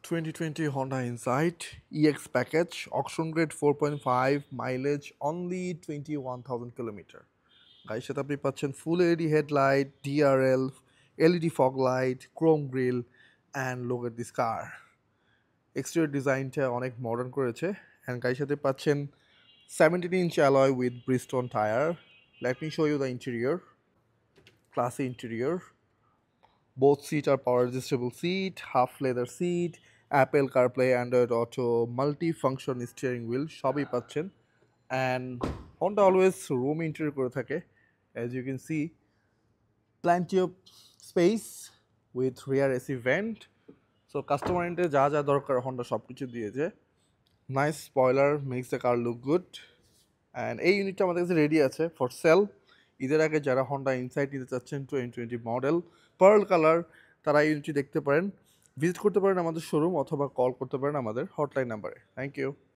2020 Honda Insight EX package, auction grade 4.5, mileage only 21,000 kilometer. গাড়ির সাথে আপনি পাচ্ছেন ফুল LED headlight, DRL, LED fog light, chrome grille and look at this car. Exterior ডিজাইনটা অনেক modern করেছে and গাড়ির সাথে পাচ্ছেন 17-inch alloy with Bridgestone tire. Let me show you the interior. Classy interior. Both seats are power adjustable seat, half leather seat, Apple CarPlay, Android Auto, multi-function steering wheel সবই পাচ্ছেন and Honda always room interior করে থাকে as you can see plenty of space with rear AC vent. So customer এন্ডে যা যা দরকার Honda সব কিছু দিয়েছে. Nice spoiler makes the car look good and এই ইউনিটটা আমাদের কাছে রেডি আছে ফর সেল. ঈদের আগে যারা Honda Insight নিতে চাচ্ছেন 2020 মডেল পার্ল কালার তারা এই ইউনিটটি দেখতে পারেন, ভিজিট করতে পারেন আমাদের শোরুম অথবা কল করতে পারেন আমাদের হটলাইন নাম্বারে. Thank you.